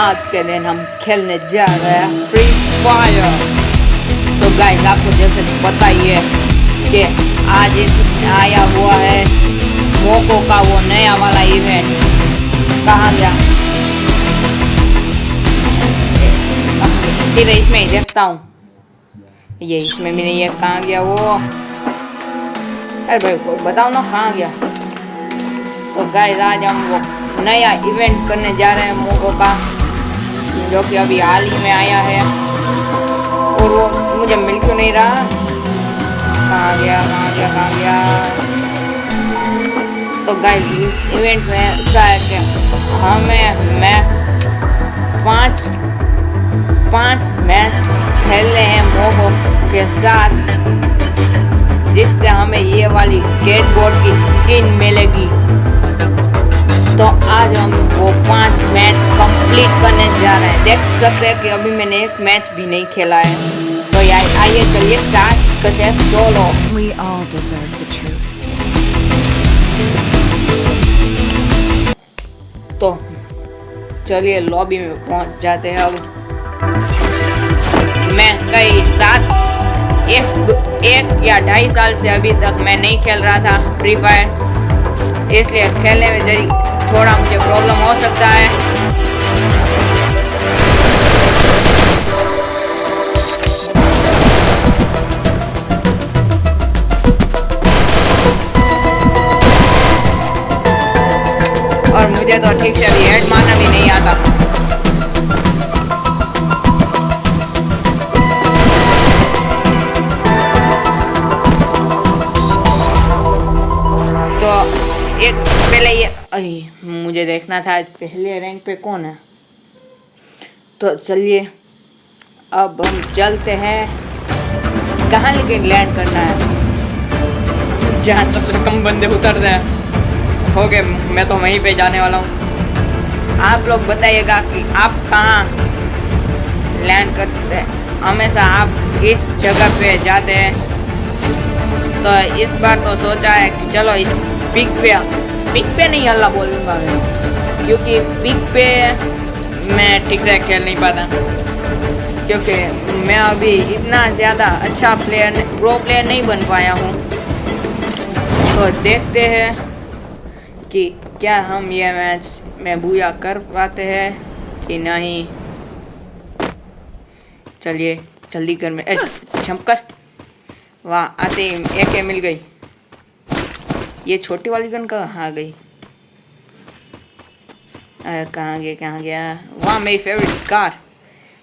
आज के दिन हम खेलने जा रहे हैं फ्री फायर। तो गाइस आपको जैसे पता ही है कि आज इसमें आया हुआ है मोको का वो नया वाला इवेंट। कहाँ गया? सीधे इसमें ही देखता हूँ। ये इसमें भी नहीं है, कहाँ गया वो? अरे भाई कोई बताओ ना कहाँ गया। तो गाइस आज हम वो नया इवेंट करने जा रहे हैं मोको का, जो कि अभी हाल ही में आया है और वो मुझे मिल क्यों नहीं रहा। कहाँ गया कहाँ गया कहाँ गया? तो गाइस इस इवेंट में ऐसा है कि हमें मैक्स पाँच मैच खेलने हैं मोको के साथ, जिससे हमें ये वाली स्केटबोर्ड की स्किन मिलेगी। तो आज हम वो 5 मैच कंप्लीट करने जा रहे हैं। देख सकते हैं कि अभी मैंने एक मैच भी नहीं खेला है। तो यार आइए चलिए स्टार्ट करते हैं solo. We all deserve the truth. तो चलिए लॉबी में पहुंच जाते हैं। अब मैं कई एक या 2.5 साल से अभी तक मैं नहीं खेल रहा था फ्री फायर, इसलिए खेलने में थोड़ा मुझे प्रॉब्लम हो सकता है। और मुझे तो ठीक से अभी हेड मारना भी नहीं आता। तो एक पहले ये मुझे देखना था आज पहले रैंक पे कौन है। तो चलिए अब हम चलते हैं। कहाँ लेकिन लैंड करना है? जहाँ सबसे कम बंदे उतर रहे हैं। हो गए, मैं तो वहीं पे जाने वाला हूँ। आप लोग बताइएगा कि आप कहाँ लैंड करते हैं, हमेशा आप किस जगह पे जाते हैं। तो इस बार तो सोचा है कि चलो इस पिक पे नहीं अल्लाह बोलूँगा मैं, क्योंकि पिक पे मैं ठीक से खेल नहीं पाता, क्योंकि मैं अभी इतना ज़्यादा अच्छा प्रो प्लेयर नहीं बन पाया हूँ। तो देखते हैं कि क्या हम ये मैच में बूया कर पाते हैं कि नहीं। चलिए जल्दी कर में छमकर। वाह आते एक मिल गई। ये छोटी वाली गन कहाँ आ गई? कहाँ गया? वहाँ मेरी फेवरेट स्कार।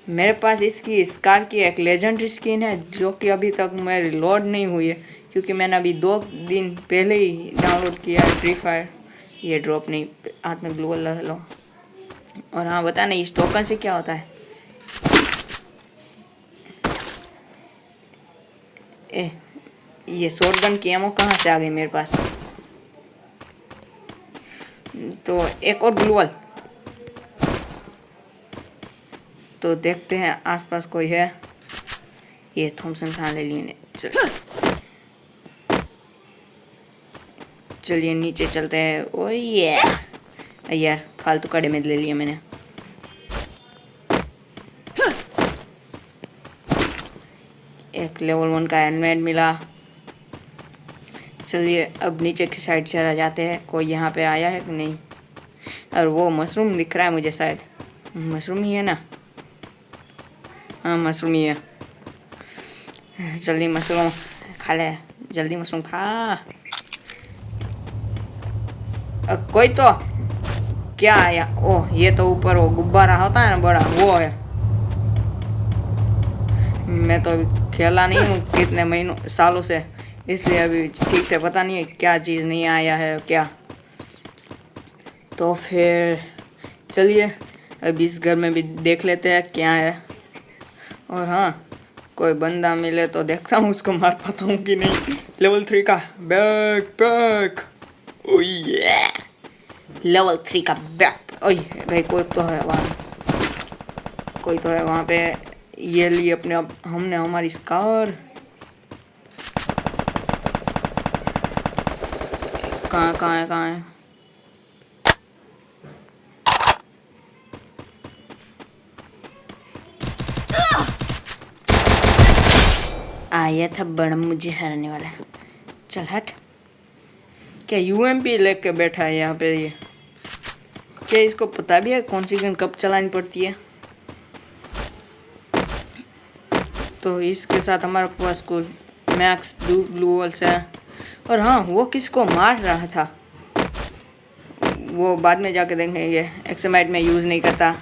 मेरे पास इसकी स्कार की एक लेजेंडरी स्किन है, जो कि अभी तक मेरी लोड नहीं हुई है, क्योंकि मैंने अभी 2 दिन पहले ही डाउनलोड किया है फ्री फायर। ये ड्रॉप नहीं, हाथ में ग्लूवल लो। और हाँ बता नहीं इस टोकन से क्या होता है? ये शॉटगन की एमो कहाँ से आ गई मेरे पास? तो एक और ग्लूवल। तो देखते हैं आसपास कोई है। ये थॉमसन कहाँ ले लिए ने? चलिए नीचे चलते हैं। ओ ये यार फालतू का डैमेज ले लिया मैंने। एक लेवल 1 का हेलमेट मिला। चलिए अब नीचे की साइड चला जाते हैं। कोई यहाँ पे आया है कि नहीं? और वो मशरूम दिख रहा है मुझे, शायद मशरूम ही है ना? हाँ मशरूम ही है। जल्दी मशरूम खा ले, जल्दी मशरूम खा। कोई तो क्या आया? ओह ये तो ऊपर वो गुब्बारा होता है ना बड़ा, वो है। मैं तो अभी खेला नहीं हूँ कितने महीनों सालों से, इसलिए अभी ठीक से पता नहीं है क्या चीज़ नहीं आया है क्या। तो फिर चलिए अब इस घर में भी देख लेते हैं क्या है। और हाँ कोई बंदा मिले तो देखता हूँ उसको मार पाता हूँ कि नहीं। लेवल 3 का बैकपैक। ओह ये लेवल 3 का बैक। ओए भाई कोई तो है वहाँ, कोई तो है वहाँ पे। ये लिए अपने हमने हमारी स्कार। कहाँ है? आया था बड़ा मुझे हराने वाला। चल हट। क्या यूएमपी लेके बैठा है यहाँ पे ये? क्या इसको पता भी है कौन सी गन कब चलानी पड़ती है? तो इसके साथ हमारे पास कुल मैक्स ब्लू वॉल्स है। और हाँ, वो किसको मार रहा था वो बाद में जाके देखेंगे। एक्समाइट में यूज़ नहीं करता।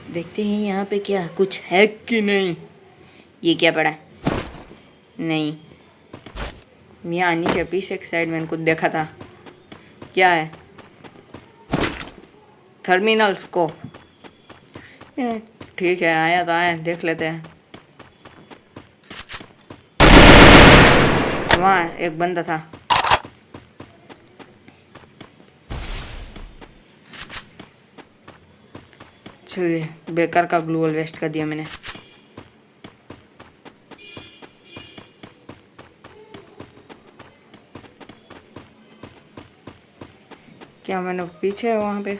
देखते हैं यहाँ पे क्या कुछ है कि नहीं। ये क्या पड़ा? नहीं, यहाँ नीचे पीछे एक साइड में कुछ देखा था। क्या है? थर्मिनल स्कोप। ठीक है, आया तो आया, देख लेते हैं। वहाँ एक बंदा था। चलिए, बेकार का ग्लू वॉल वेस्ट कर दिया मैंने। क्या मैंने पीछे है वहाँ पे?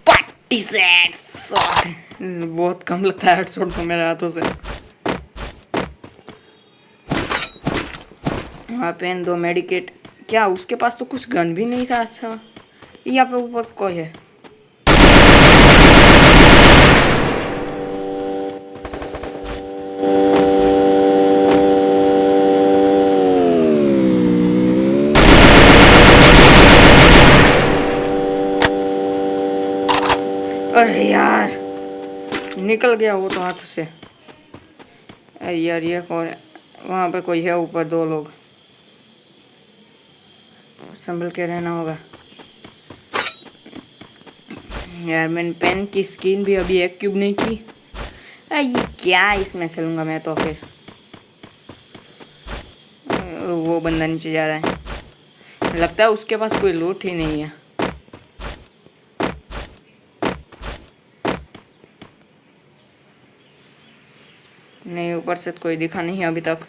पट्टी से बहुत कम लगता है हेडशॉट तो मेरे हाथों से। वहाँ पे 2 मेडिकेट। क्या उसके पास तो कुछ गन भी नहीं था? अच्छा, यहाँ पे ऊपर कोई है। अरे यार, निकल गया वो तो हाथ से। अरे यार, ये कौन है? वहाँ पे कोई है ऊपर, 2 लोग। संभल के रहना होगा यार। मैंने पेन की स्किन भी अभी एक क्यूब नहीं की। ये क्या इसमें खेलूंगा मैं तो फिर। वो बंदा नीचे जा रहा है। लगता है उसके पास कोई लूट ही नहीं है। नहीं, ऊपर से कोई दिखा नहीं अभी तक।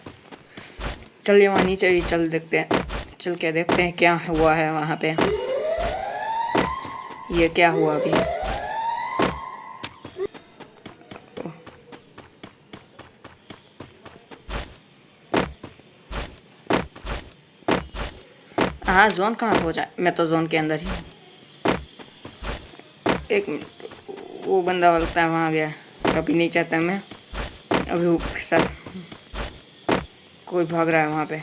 चलिए वहाँ नीचे भी चल देखते हैं। चल के देखते हैं क्या हुआ है वहाँ पे। ये क्या हुआ अभी? हाँ, जोन कहाँ पहुँचा? मैं तो जोन के अंदर ही हूँ। एक मिनट, वो बंदा लगता है वहाँ गया। अभी नहीं चाहता मैं। अभी उसके साथ कोई भाग रहा है वहाँ पे।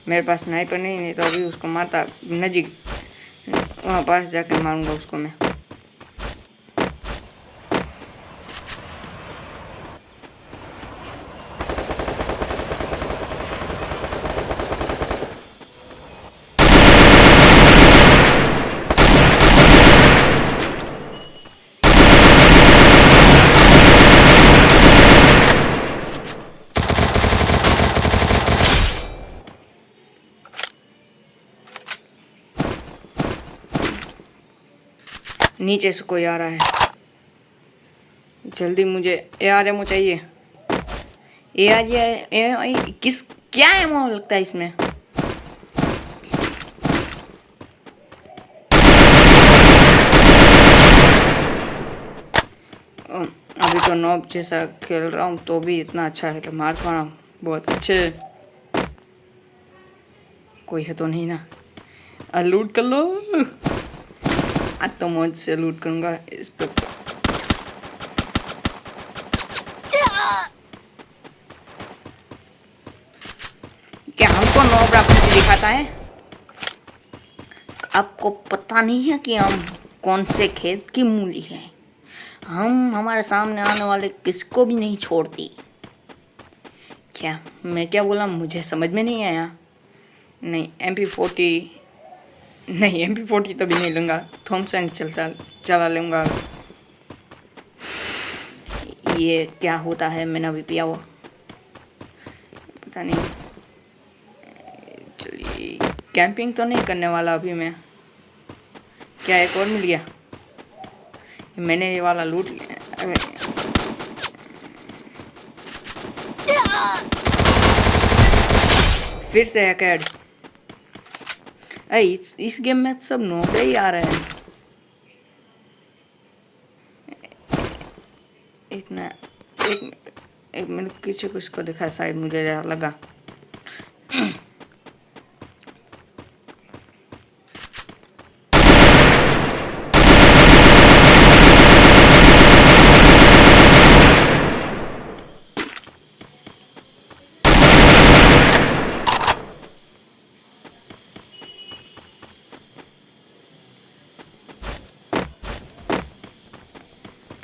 मेरे पास स्नाइपर नहीं तो अभी उसको मारता नजीक। वहाँ पास जाके मारूंगा उसको मैं। नीचे से कोई आ रहा है। जल्दी मुझे AR एमो चाहिए। किस क्या एमो लगता है इसमें? अभी तो नॉब जैसा खेल रहा हूँ तो भी इतना अच्छा है, मार पा रहा हूँ बहुत अच्छे। कोई है तो नहीं ना? लूट कर लो। आज तो मौज से लूट करूंगा इस पर। क्या हमको नॉब आपको दिखाता है? आपको पता नहीं है कि हम कौन से खेत की मूली हैं। हम हमारे सामने आने वाले किसको भी नहीं छोड़ती। क्या मैं क्या बोला? मुझे समझ में नहीं आया। नहीं, MP40 नहीं, MP40 तो भी नहीं लूँगा। थॉमसन चला लूँगा। ये क्या होता है? मैंने अभी पिया वो, पता नहीं। चलिए, कैंपिंग तो नहीं करने वाला अभी मैं। क्या एक और मिल गया? मैंने ये वाला लूट लिया। फिर से हैकेड। इस गेम में सब नोबड़े ही आ रहे हैं। इतना एक मिनट पीछे कुछ को दिखा, शायद मुझे लगा।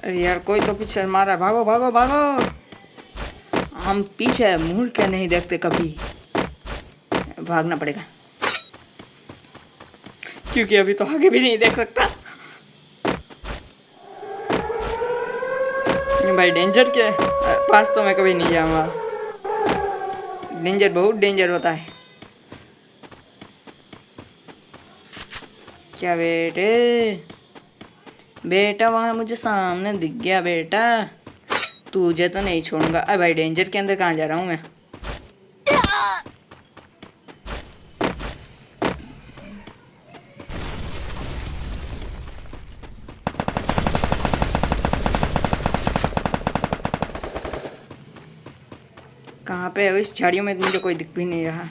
अरे यार कोई तो पीछे मारा, भागो भागो भागो। हम पीछे मुड़ के नहीं देखते कभी, भागना पड़ेगा क्योंकि अभी तो आगे भी नहीं देख सकता। भाई डेंजर के पास तो मैं कभी नहीं जाऊंगा। डेंजर बहुत डेंजर होता है। क्या बेटा वहां मुझे सामने दिख गया बेटा, तुझे तो नहीं छोड़ूंगा। अरे भाई डेंजर के अंदर कहाँ जा रहा हूँ मैं? कहाँ पे है? इस झाड़ियों में मुझे कोई दिख भी नहीं रहा।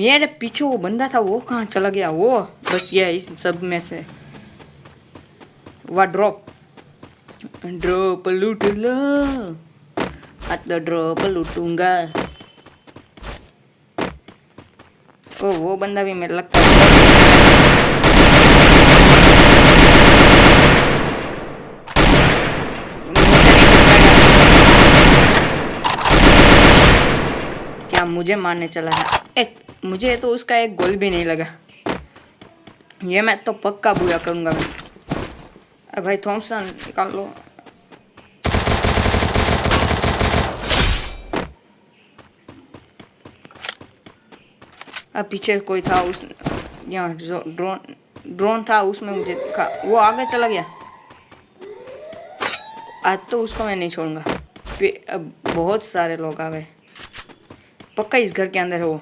मेरे पीछे वो बंदा था, वो कहाँ चला गया? वो बच गया इस सब में से। वह ड्रॉप लूट लो, आज तो ड्रॉप लूटूंगा। ओ वो बंदा भी मेरे लगता है। क्या मुझे मारने चला है? मुझे तो उसका एक गोल भी नहीं लगा। ये मैं तो पक्का बुरा करूंगा मैं। अरे भाई थॉमसन निकाल लो। अब पीछे कोई था, उस यहाँ ड्रोन था, उसमें मुझे दिखा। वो आगे चला गया। आज तो उसको मैं नहीं छोड़ूंगा। अब बहुत सारे लोग आ गए, पक्का इस घर के अंदर है वो।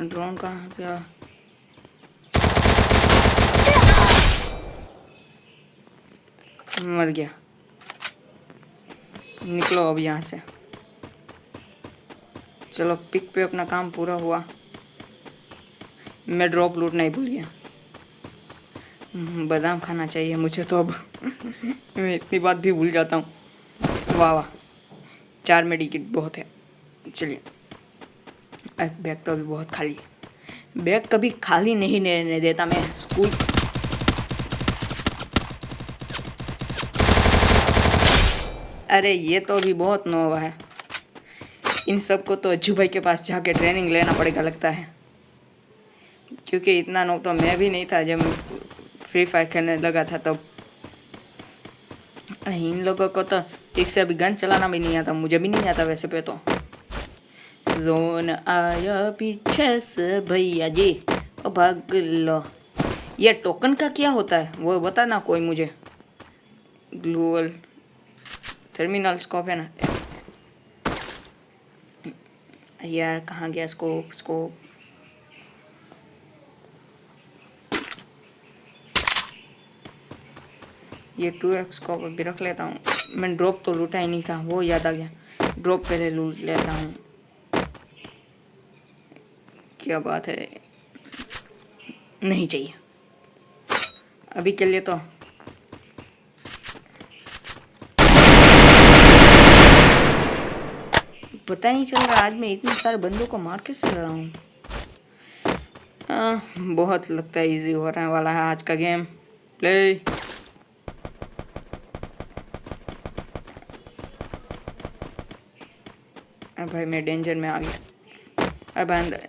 ड्रोन कहाँ गया? मर गया। निकलो अब यहाँ से। चलो पिक पे अपना काम पूरा हुआ। मैं ड्रॉप लूट नहीं भूल गया। बादाम खाना चाहिए मुझे तो अब। मैं इतनी बात भी भूल जाता हूँ। वाह वाह, 4 मेडिकेट बहुत है। चलिए, अरे बैग तो अभी बहुत खाली है। बैग कभी खाली नहीं रहने देता मैं। स्कूल अरे ये तो अभी बहुत नोवा है। इन सब को तो अज्जू भाई के पास जाके ट्रेनिंग लेना पड़ेगा लगता है, क्योंकि इतना नो तो मैं भी नहीं था जब फ्री फायर खेलने लगा था तब। इन लोगों को तो ठीक से अभी गन चलाना भी नहीं आता, मुझे भी नहीं आता वैसे पे तो। जोन आया पीछे से भैया जी, ओ भाग लो। ये टोकन का क्या होता है वो बता ना कोई मुझे। ग्लोबल टर्मिनल स्कोप है ना यार, कहाँ गया स्कोप? ये 2x स्कोप भी रख लेता हूँ। मैं ड्रॉप तो लूटा ही नहीं था, वो याद आ गया। ड्रॉप पहले लूट लेता हूँ। क्या बात है, नहीं चाहिए अभी के लिए तो। पता नहीं चल रहा आज मैं इतने सारे बंदों को मार के चल रहा हूँ। बहुत लगता है इजी होने वाला है आज का गेम प्ले। भाई मैं डेंजर में आ गया। अब अंदर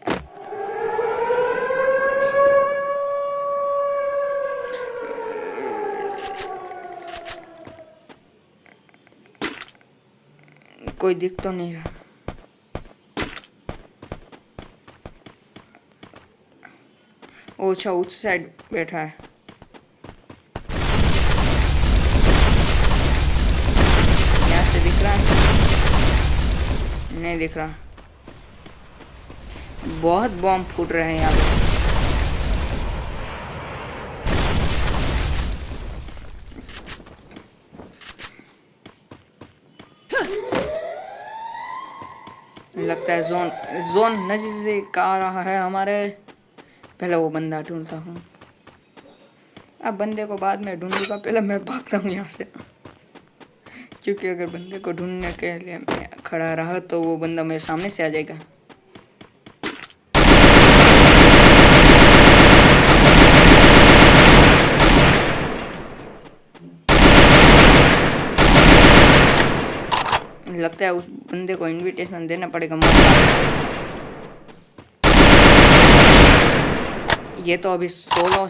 कोई दिख तो नहीं रहा। ओ अच्छा, उस साइड बैठा है। यहाँ से दिख रहा है? नहीं दिख रहा। बहुत बॉम्ब फूट रहे हैं यहाँ पे। लगता है जोन नजदीक आ रहा है हमारे। पहले वो बंदा ढूंढता हूँ। अब बंदे को बाद में ढूंढूंगा, पहले मैं भागता हूँ यहाँ से, क्योंकि अगर बंदे को ढूंढने के लिए मैं खड़ा रहा तो वो बंदा मेरे सामने से आ जाएगा। लगता है उस बंदे को इनविटेशन देना पड़ेगा। ये तो अभी सोलो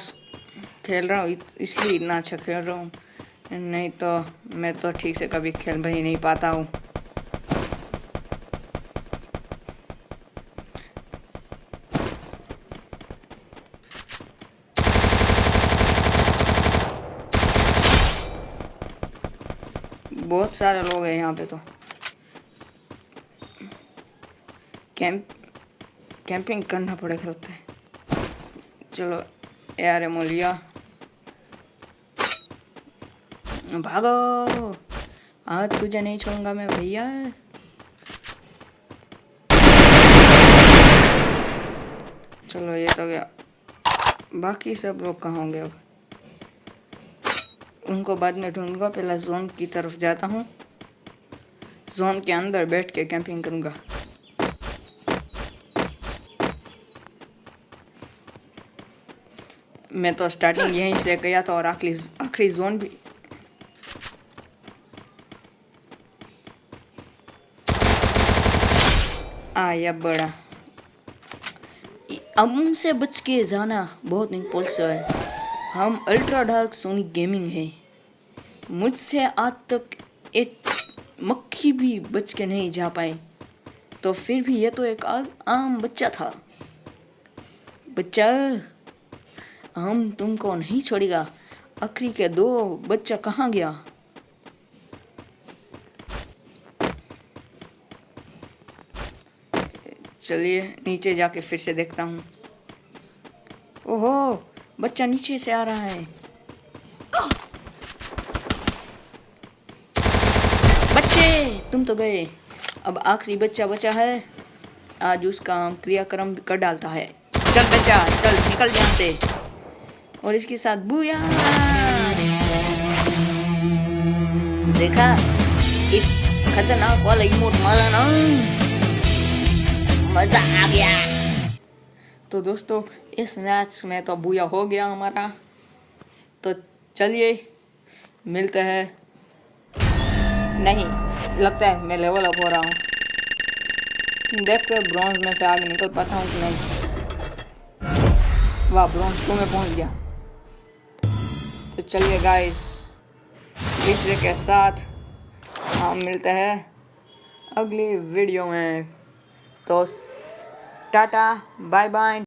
खेल रहा हूँ, इसलिए इतना अच्छा खेल रहा हूँ, नहीं तो मैं तो ठीक से कभी खेल भी नहीं पाता हूँ। बहुत सारे लोग हैं यहाँ पे, तो कैंपिंग करना पड़ेगा लगता है। चलो यार मोलिया, भागो, आज तुझे नहीं छोड़ूंगा मैं भैया। चलो ये तो गया। बाकी सब लोग कहाँ होंगे अब? उनको बाद में ढूंढूंगा। पहला जोन की तरफ जाता हूँ। जोन के अंदर बैठ के कैंपिंग करूंगा। मैं तो स्टार्टिंग यहीं से गया था और आखिरी जोन भी। आया बड़ा। अब उनसे बच के जाना बहुत इम्पॉसिबल है। हम अल्ट्रा डार्क सोनिक गेमिंग है। मुझसे आज तक एक मक्खी भी बच के नहीं जा पाई, तो फिर भी ये तो एक आम बच्चा था। बच्चा, हम तुमको नहीं छोड़ेगा। आखिरी के 2 बच्चा कहाँ गया? चलिए नीचे जाके फिर से देखता हूँ। ओहो, बच्चा नीचे से आ रहा है। बच्चे तुम तो गए, अब आखिरी बच्चा बचा है। आज उसका क्रियाक्रम कर डालता है। चल बच्चा, चल निकल यहाँ से। और इसके साथ बूया। देखा, एक खतरनाक वाला इमोट मारा ना, मजा आ गया। तो दोस्तों इस मैच में तो बूया हो गया हमारा। तो चलिए मिलते हैं। नहीं, लगता है मैं लेवल अप हो रहा हूँ। देख कर ब्रॉन्ज में से आगे निकल पाता हूँ कि नहीं। वाह, ब्रॉन्ज 2 में पहुँच गया। तो चलिए गाइस, इसी के साथ हम मिलते हैं अगली वीडियो में। तो टाटा, बाय बाय।